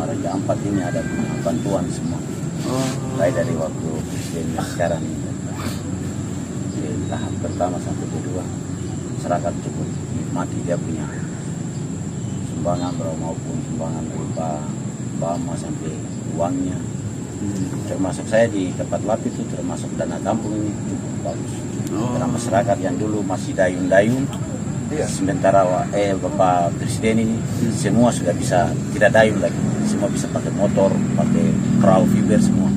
Raja Ampat ini ada bantuan semua. Mulai dari waktu presiden sekarang di tahap pertama sampai kedua, masyarakat cukup nikmati dia punya sumbangan maupun sumbangan berupa bama sampai uangnya. Termasuk saya di tempat lap itu termasuk dana kampung ini cukup bagus. Karena masyarakat yang dulu masih dayung-dayung, sementara Bapak Presiden ini semua sudah bisa tidak dayung lagi, semua bisa pakai motor, pakai perahu fiber semua.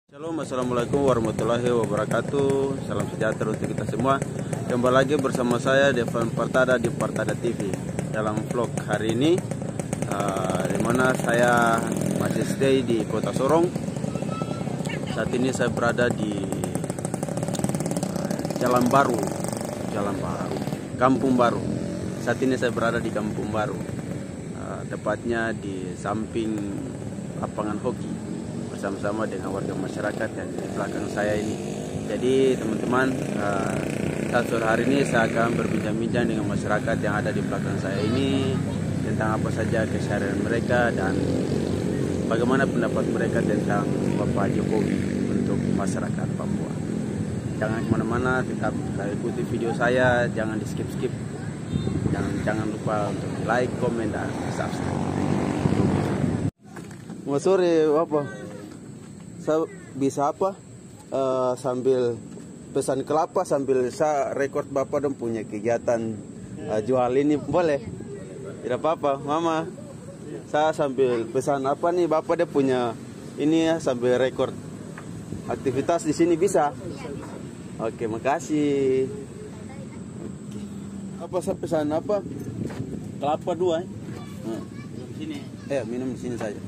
Shalom, assalamualaikum warahmatullahi wabarakatuh. Salam sejahtera untuk kita semua. Kembali lagi bersama saya Devon Partada di Partada TV dalam vlog hari ini, di mana saya masih stay di Kota Sorong. Saat ini saya berada di Jalan Baru, Kampung Baru. Saat ini saya berada di Kampung Baru, tepatnya di samping lapangan hoki, bersama-sama dengan warga masyarakat yang di belakang saya ini. Jadi teman-teman, sore hari ini saya akan berbincang-bincang dengan masyarakat yang ada di belakang saya ini tentang apa saja keseharian mereka dan bagaimana pendapat mereka tentang Bapak Jokowi untuk masyarakat Papua. Jangan kemana-mana, tetap ikuti video saya, jangan di skip-skip, jangan lupa untuk like, komen, dan subscribe. Mas sore Bapak, saya bisa apa sambil pesan kelapa sambil saya rekod Bapak dan punya kegiatan jual ini, boleh? Tidak apa-apa, Mama. Saya sambil pesan apa nih, Bapak dia punya ini ya, sambil rekod aktivitas di sini bisa? Oke, makasih. Oke. Apa saya pesan apa? Kelapa 2 minum di sini. Minum di sini saja.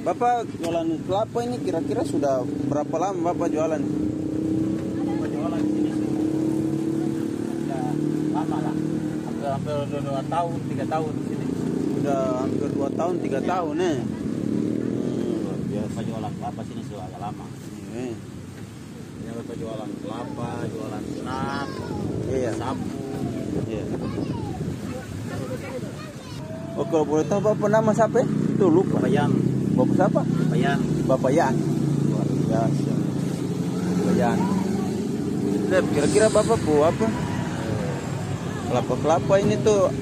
Bapak jualan kelapa ini kira-kira sudah berapa lama Bapak jualan? Bapak jualan di sini sudah lama lah, hampir 2 tahun, 3 tahun di sini. Sudah hampir 2 tahun, 3 tahun Luar biasa. Bapak jualan kelapa sini sudah agak lama. Ini Bapak jualan kelapa, jualan senar, sapu. Oh, kalau boleh tahu Bapak nama siapa? Itu lupa. Bapak Yan. Bapak siapa? Bapak Yan. Luar biasa. Bapak Yan. Kira-kira Bapak bu apa? Kelapa-kelapa ini tuh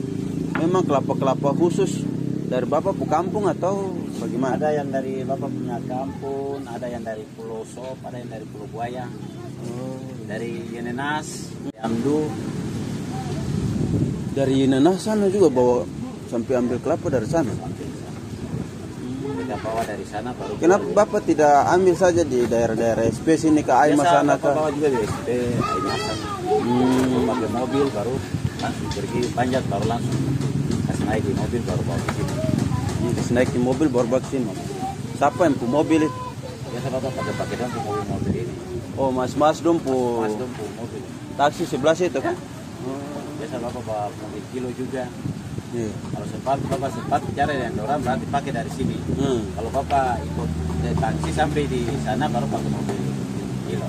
memang kelapa-kelapa khusus dari Bapak bu kampung atau bagaimana? Ada yang dari Bapak punya kampung, ada yang dari Pulau Sop, ada yang dari Pulau Buaya, dari Yenenas, Amdu. Dari Yenenas sana juga bawa sampai ambil kelapa dari sana. Kita bawa dari sana baru. Kenapa Bapak tidak ambil saja di daerah-daerah SP sini ke Aimas sana? Biasa bawa juga di SP Aimas sana. Pakai mobil baru langsung pergi panjat, baru langsung kasih naik di mobil baru bawa ke sini. Kasih naik di mobil baru bawa ke sini. Siapa yang punya mobil itu? Biasa Bapak pakai dong mobil ini. Oh, Mas Dumpu. Mas Dumpu mobil. Taksi sebelah situ kan? Biasa Bapak bawa mobil kilo juga. Kalau Bapak sempat bicara dengan orang berarti pakai dari sini. Kalau Bapak ikut taksi sampai di sana baru pakai mobil kilo.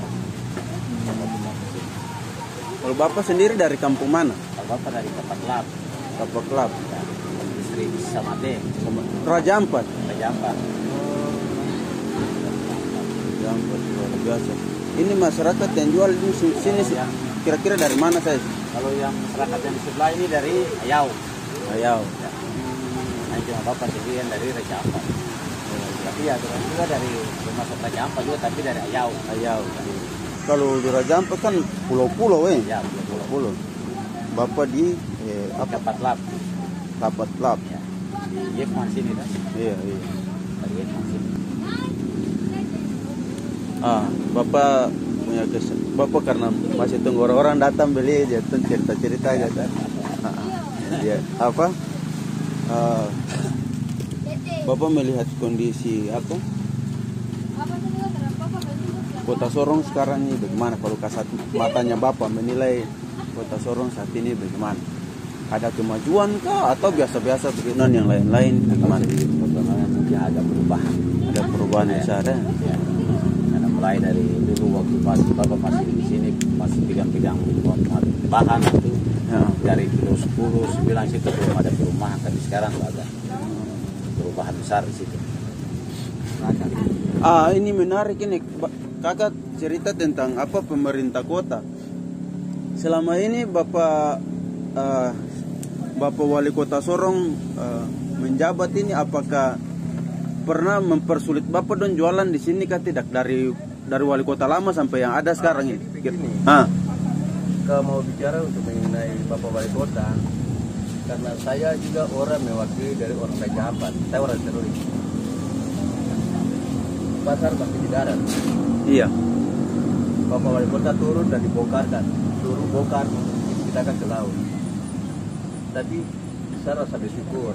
Kalau Bapak sendiri dari kampung mana? Kalau Bapak dari Kapak Lap. Kapak Lap. Distrik Samate. Raja Ampat. Raja Ampat. Raja Ampat luar biasa. Ini masyarakat yang jual di sini kira-kira dari mana saya? Kalau yang masyarakat yang di sebelah ini dari Ayau. Ayau. Nah, cuma Bapak sendiri yang dari Raja Ampat. Tapi ya juga dari termasuk Raja Ampat juga, tapi dari Ayau. Ayau. Kalau di Raja Ampat kan pulau-pulau Ya, pulau. Bapak di Kapat Lap. Kapat Lap. Ya. Di Yekman sini kan? Iya. Dari Yekman sini. Bapak punya Bapak karena masih tunggu orang datang beli dia cerita-cerita aja kan. Ya, apa? Bapak melihat kondisi apa? Kota Sorong sekarang ini bagaimana? Kalau kasat matanya Bapak menilai Kota Sorong saat ini bagaimana? Ada kemajuan kah atau biasa-biasa begitu yang lain-lain bagaimana? Ya, ada perubahan. Ada perubahan besar ya? mulai dari dulu waktu bapak masih di sini masih pegang-pegang bahan itu dari kilo 10, 9 situ belum ada perumahan, tapi sekarang ada perubahan besar di situ. Ini menarik ini, kakak cerita tentang apa pemerintah kota. Selama ini Bapak Wali Kota Sorong menjabat ini, apakah pernah mempersulit Bapak don jualan di sini kah tidak, dari wali kota lama sampai yang ada sekarang ini? Begini, kalau mau bicara untuk mengenai Bapak Wali Kota, karena saya juga orang mewakili dari orang Raja Ampat, saya orang teroris. Pasar masih di darat. Iya. Bapak Wali Kota turun dan dibongkarkan, turun bongkar kita akan ke laut. Tapi saya rasa bersyukur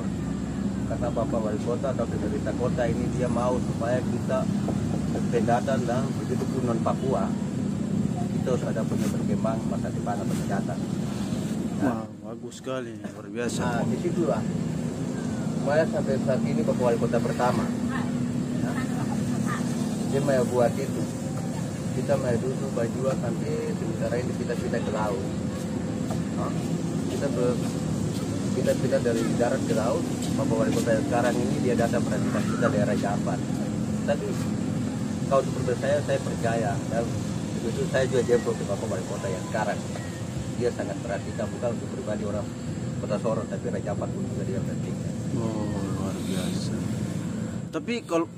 karena Bapak Wali Kota atau pemerintah kota ini dia mau supaya kita pendatang dan begitu pun non Papua kita harus ada punya berkembang masa depan apa mendatang. Wah, bagus sekali, luar biasa. Nah, di situlah supaya sampai saat ini Bapak Wali Kota pertama dia mau buat itu, kita mau duduk berjuang sampai sementara ini kita pindah ke laut. Kita pindah dari darat ke laut. Bapak Wali Kota yang sekarang ini dia datang perhatikan kita daerah Jamban. Tapi kalau seperti saya percaya dan itu saya juga jempol ke Bapak Wali Kota yang sekarang. Dia sangat perhatikan, bukan untuk pribadi orang Kota Sorong, tapi Raja Ampat pun juga dia perhatikan. Oh, luar biasa. Tapi kalau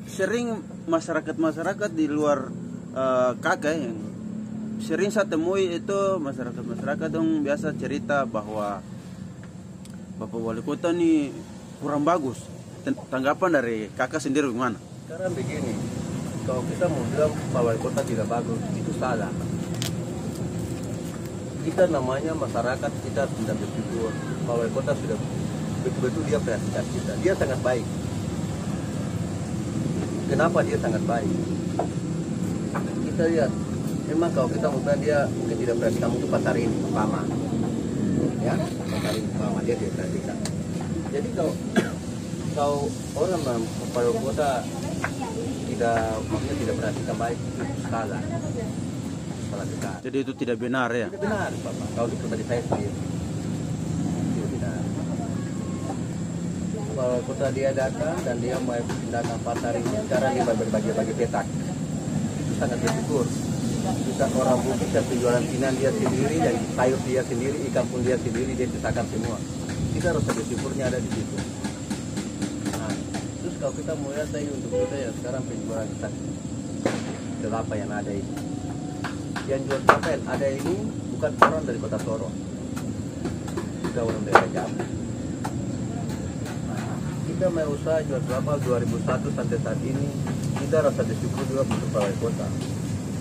sering masyarakat di luar kakak yang sering saya temui itu masyarakat dong biasa cerita bahwa Bapak Wali Kota ini kurang bagus. Tanggapan dari kakak sendiri gimana? Sekarang begini, kalau kita mau bilang Pak Wali Kota tidak bagus, itu salah. Kita namanya masyarakat, kita sudah bersyukur Pak Wali Kota sudah betul-betul dia perhatikan kita. Dia sangat baik. Kenapa dia sangat baik? Kita lihat, memang kalau kita mau bilang dia mungkin tidak perhatikan untuk pasar ini, Pama. Ya, pasar ini Pama dia tidak perhatikan. Jadi kalau orang Pak Wali Kota tidak perhatikan baik, itu salah besar. Jadi itu tidak benar ya? Tidak benar, Bapak. Kalau itu tadi saya sendiri, tidak benar. Kalau kota dia datang dan dia mau pindahkan pasar ini, sekarang dia berbagi petak. Itu sangat bersyukur. Kita orang Bukit dan penjualan Cina dia sendiri, dan sayur dia sendiri, ikan pun dia sendiri, dia sisakan semua. Kita harus bersyukurnya ada di situ. Nah, terus kalau kita mau lihat tadi untuk kita ya sekarang penjualan kita kelapa yang ada ini. Yang jual kelapa yang ada ini bukan orang dari Kota Sorong, kita orang daerah Jambi. Kita mau usaha jual kelapa 2001 sampai saat ini, kita rasa bersyukur juga untuk Pak Wali Kota.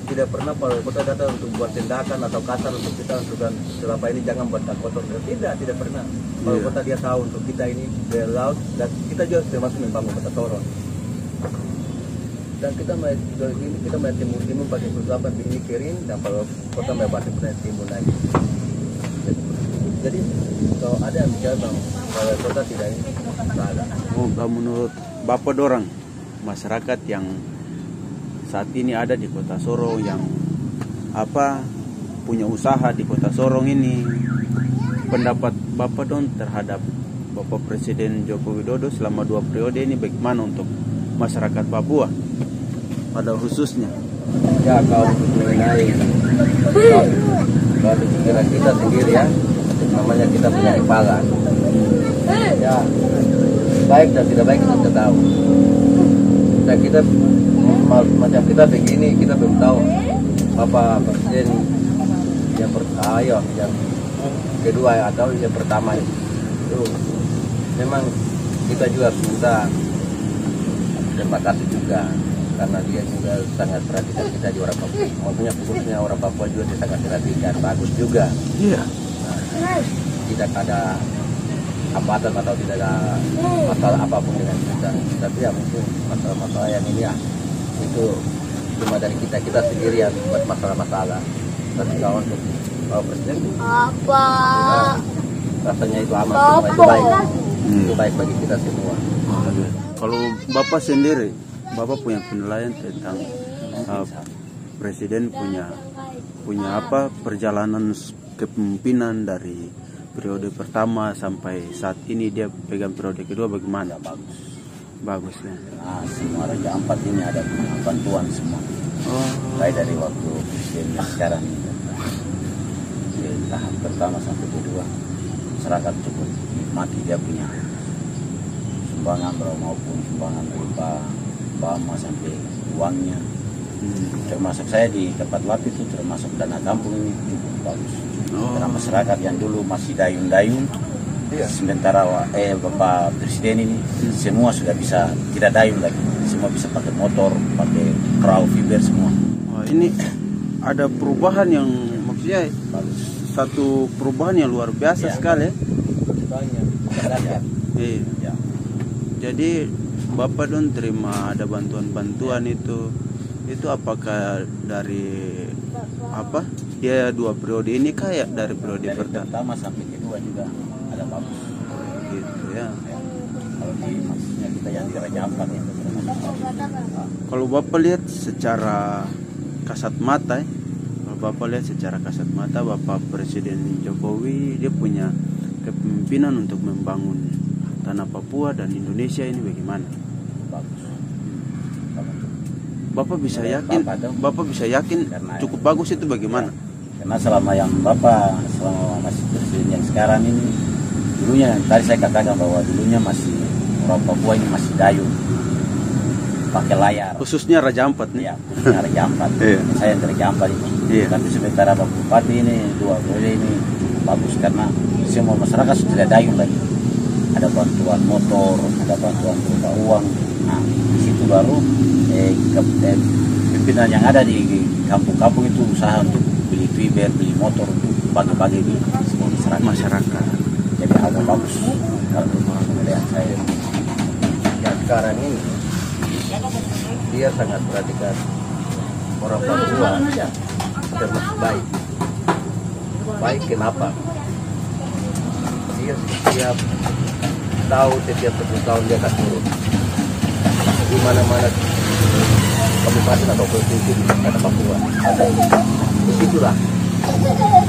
Tidak pernah Pak Wali Kota datang untuk buat tindakan atau kasar untuk kita untuk kelapa ini jangan buat kotor. Tidak pernah. Pak Wali Kota dia tahu untuk kita ini dari laut dan kita juga termasuk membangun Kota Sorong. Dan kita mau jual ini, kita mau timbun pakai kelapa ini kering dan Pak Wali Kota mau buat timbun lagi. Jadi kalau ada yang bicara bang Pak Wali Kota tidak ini salah. Oh, menurut Bapak dorang masyarakat yang saat ini ada di Kota Sorong yang punya usaha di Kota Sorong ini, pendapat Bapak dong terhadap Bapak Presiden Joko Widodo selama 2 periode ini bagaimana untuk masyarakat Papua pada khususnya? Ya kalau mengenai kalau pikiran kita sendiri ya, namanya kita punya kepala. Ya baik dan tidak baik kita tahu. Dan kita macam kita begini kita belum tahu Bapak Presiden yang kedua atau yang pertama itu memang kita juga minta terima kasih juga karena dia juga sangat perhatikan kita di orang Papua, maksudnya khususnya orang Papua juga dia sangat perhatikan, bagus juga. Iya. Nah, tidak ada hambatan atau tidak ada masalah apapun dengan kita, tapi ya mungkin masalah-masalah yang ini ya itu cuma dari kita sendiri yang buat masalah-masalah. Tapi kalau untuk Presiden rasanya itu aman, semua itu baik. Itu baik bagi kita semua. Kalau Bapak sendiri, Bapak punya penilaian tentang Presiden punya apa perjalanan kepemimpinan dari periode pertama sampai saat ini dia pegang periode kedua bagaimana? Bagus ya. Nah, semua Raja Ampat ini ada bantuan semua. Mulai dari waktu presiden yang sekarang ini. Dari tahap pertama sampai kedua, masyarakat cukup nikmati dia punya sumbangan maupun sumbangan berupa bama sampai uangnya. Termasuk saya di tempat LAP itu termasuk dana kampung ini cukup bagus. Karena masyarakat yang dulu masih dayung-dayung, sementara Bapak Presiden ini semua sudah bisa tidak dayung lagi, semua bisa pakai motor, pakai perahu fiber semua. Ini ada perubahan yang maksudnya bagus. Satu perubahan yang luar biasa sekali. Iya. Jadi Bapak don terima ada bantuan-bantuan itu apakah dari apa? Dia 2 periode ini kayak dari periode pertama sampai kedua juga ada bagus. Gitu ya. Kalau di maksudnya kita yang di Raja Ampat itu. Kalau Bapak lihat secara kasat mata, Bapak Presiden Jokowi dia punya kepemimpinan untuk membangun tanah Papua dan Indonesia ini bagaimana? Bagus. Bapak bisa yakin cukup bagus itu bagaimana? Karena selama masih presiden yang sekarang ini, dulunya tadi saya katakan bahwa dulunya masih orang Papua ini masih dayung pakai layar. Khususnya Raja Ampat nih. Ya, khususnya Raja Ampat. Saya yang dari Raja Ampat ini. Tapi sementara Bapak Bupati ini 2 periode ini cukup bagus karena semua masyarakat sudah dayung lagi. Ada bantuan motor, ada bantuan berupa uang. Nah, di situ baru pimpinan yang ada di kampung-kampung itu usaha untuk beli fiber, beli motor untuk bagi-bagi di semua masyarakat. Jadi agak bagus kalau melihat saya. Yang sekarang ini dia sangat perhatikan orang Papua termasuk baik. Baik kenapa? Dia setiap setiap 10 tahun dia akan turun di mana-mana kabupaten atau provinsi di tanah Papua. Disitulah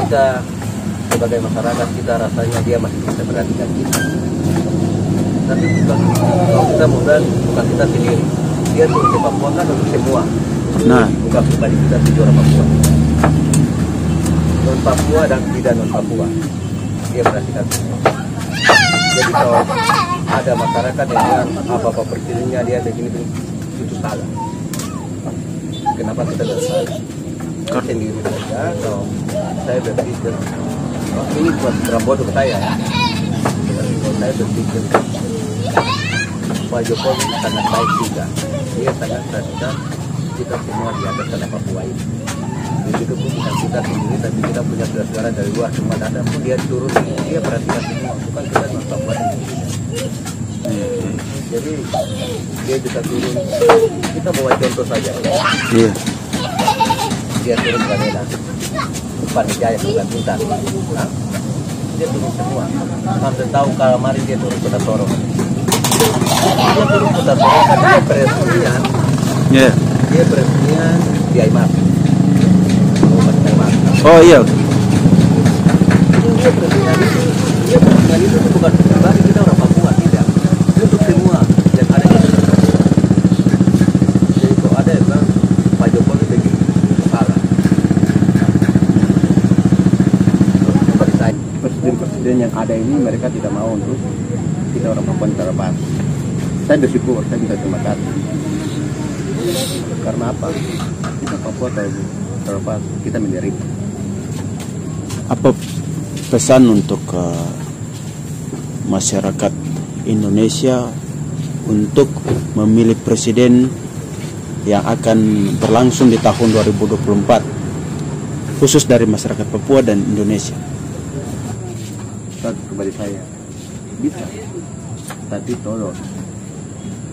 kita sebagai masyarakat kita rasanya dia masih bisa perhatikan kita. Tapi kalau kita modal bukan kita sendiri, dia turun ke Papua kan untuk semua. Bukan pribadi kita tujuh orang Papua, non Papua dan tidak non Papua, dia perhatikan semua. Jadi kalau ada masyarakat yang apa presidennya dia begini itu salah. Kenapa kita tidak salah? Sendiri saja. Kalau saya berpikir ini buat bodoh saya. Kalau saya berpikir Pak Jokowi sangat baik juga. Dia sangat perhatikan kita semua di atas tanah Papua ini. Begitu pun bukan kita sendiri, tapi kita punya saudara dari luar semua datang pun dia turun, dia perhatikan semua, bukan kita non Papua ini. Jadi dia juga turun. Kita bawa contoh saja. Dia turun ke Medan, Panijaya, bukan Bintan. Dia turun semua. Sampai tahu kalau kemarin dia turun ke Sorong. Dia turun ke Sorong kan dia peresmian. Dia peresmian di Aimab. Oh iya. Dia peresmian itu bukan pribadi kita orang Papua, tidak. Itu untuk semua yang ada di sana. Jadi kalau ada yang bilang Pak Jokowi begini salah. Presiden-presiden yang ada ini mereka tidak mau untuk kita orang Papua terlepas. Saya bersyukur, saya bisa terima kasih. Karena apa? Kita Papua terlepas, kita menderita. Apa pesan untuk masyarakat Indonesia untuk memilih presiden yang akan berlangsung di tahun 2024, khusus dari masyarakat Papua dan Indonesia? Kepada saya bisa, tapi tolong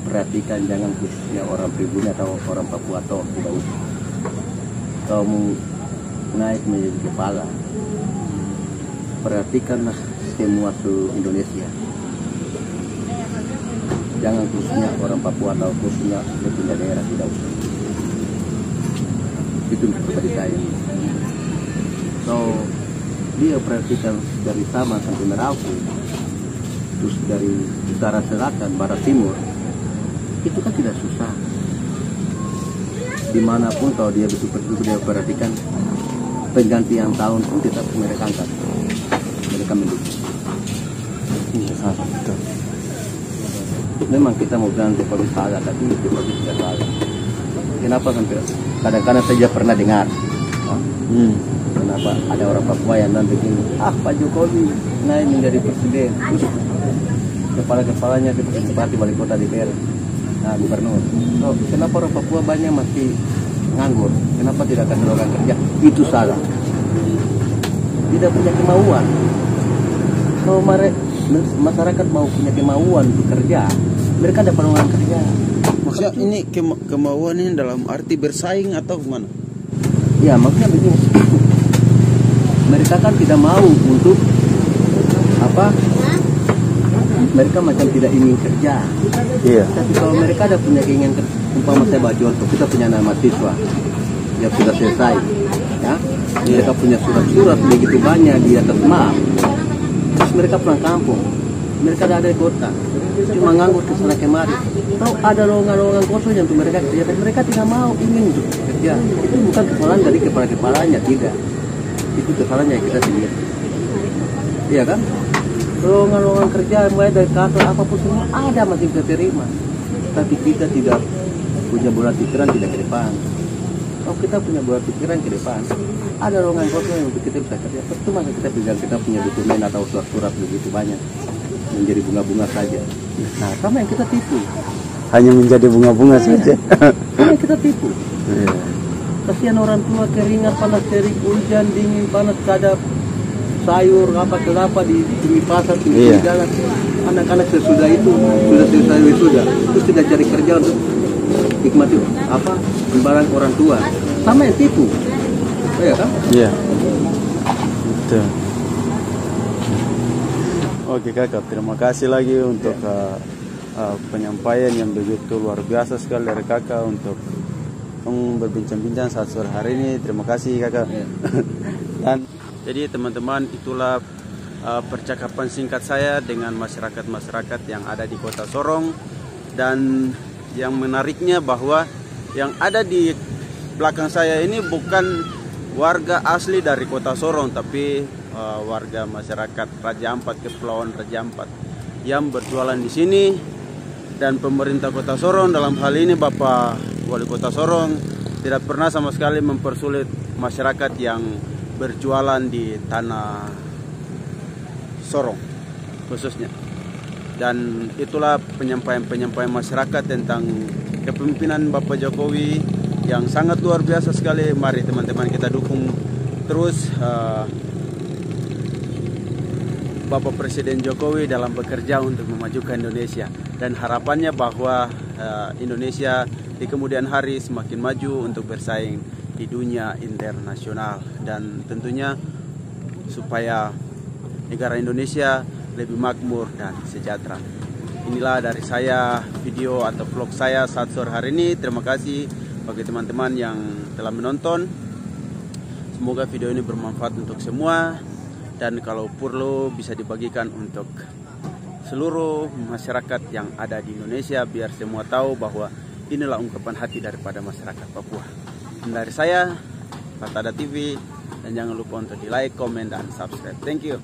perhatikan jangan khususnya orang pribumi atau orang Papua atau tidak usah. Kamu naik menjadi kepala, perhatikanlah semua seluruh Indonesia. Jangan khususnya orang Papua atau khususnya pindah daerah, tidak usah. Itu pribadi saya. So dia perhatikan dari Sabah sampai Merauke, terus dari utara selatan, barat timur, itu kan tidak susah. Dimanapun kalau dia betul-betul dia perhatikan penggantian tahun pun tetap mereka angkat, mereka mendukung. Memang kita mau bilang Jokowi salah, tapi Jokowi tidak salah. Kenapa sampai kadang-kadang saya pernah dengar, kenapa ada orang Papua yang bilang begini, Pak Jokowi naik menjadi presiden, terus kepala-kepalanya seperti bupati, wali kota, DPR, gubernur. So, kenapa orang Papua banyak masih nganggur? Kenapa tidak akan melakukan kerja? Itu salah. Tidak punya kemauan. Kalau masyarakat mau punya kemauan untuk kerja, mereka dapat melakukan kerja. Maksudnya ini kemauan ini dalam arti bersaing atau gimana? Ya, maksudnya begini. Mereka kan tidak mau untuk apa? Mereka macam tidak ingin kerja. Iya. Tapi kalau mereka ada punya keinginan kerja, umpama saya baca contoh, kita punya nama siswa yang sudah selesai, ya. Mereka punya surat-surat begitu banyak di atas map. Terus mereka pulang kampung, mereka ada di kota, cuma nganggur ke sana kemari. Tahu ada lowongan-lowongan kosong yang untuk mereka kerja, tapi mereka tidak mau ingin untuk kerja. Itu bukan kesalahan dari kepala-kepalanya, tidak. Itu kesalahannya kita sendiri. Iya kan? Lowongan-lowongan kerja mulai dari kantor apapun semua ada masih kita terima. Tapi kita tidak punya bola pikiran tidak ke depan. Kalau kita punya bola pikiran ke depan, ada lowongan kosong yang untuk kita bisa kerja. Percuma kita pegang kita punya dokumen atau surat-surat begitu banyak menjadi bunga-bunga saja. Nah, sama yang kita tipu. Hanya menjadi bunga-bunga saja. Sama yang kita tipu. Kasihan orang tua keringat, panas terik, hujan, dingin, panas, kadap, sayur, apa kelapa di pasar, di jalan. Anak-anak sesudah itu sudah selesai wisuda, terus tidak cari kerja untuk nikmati apa imbalan orang tua. Sama yang tipu, ya kan? Iya. Betul. Oke kakak, terima kasih lagi untuk penyampaian yang begitu luar biasa sekali dari kakak untuk berbincang-bincang saat sore hari ini. Terima kasih kakak. Dan jadi teman-teman, itulah percakapan singkat saya dengan masyarakat-masyarakat yang ada di Kota Sorong. Dan yang menariknya bahwa yang ada di belakang saya ini bukan warga asli dari Kota Sorong, tapi warga masyarakat Raja Ampat, Kepulauan Raja Ampat yang berjualan di sini. Dan pemerintah Kota Sorong dalam hal ini Bapak Wali Kota Sorong tidak pernah sama sekali mempersulit masyarakat yang berjualan di tanah Sorong khususnya. Dan itulah penyampaian masyarakat tentang kepemimpinan Bapak Jokowi yang sangat luar biasa sekali. Mari teman-teman kita dukung terus Bapak Presiden Jokowi dalam bekerja untuk memajukan Indonesia. Dan harapannya bahwa Indonesia di kemudian hari semakin maju untuk bersaing di dunia internasional. Dan tentunya supaya negara Indonesia lebih makmur dan sejahtera. Inilah dari saya video atau vlog saya saat sore hari ini. Terima kasih bagi teman-teman yang telah menonton. Semoga video ini bermanfaat untuk semua. Dan kalau perlu bisa dibagikan untuk seluruh masyarakat yang ada di Indonesia, biar semua tahu bahwa inilah ungkapan hati daripada masyarakat Papua. Dan dari saya, Ratada TV, dan jangan lupa untuk di like, komen, dan subscribe. Thank you.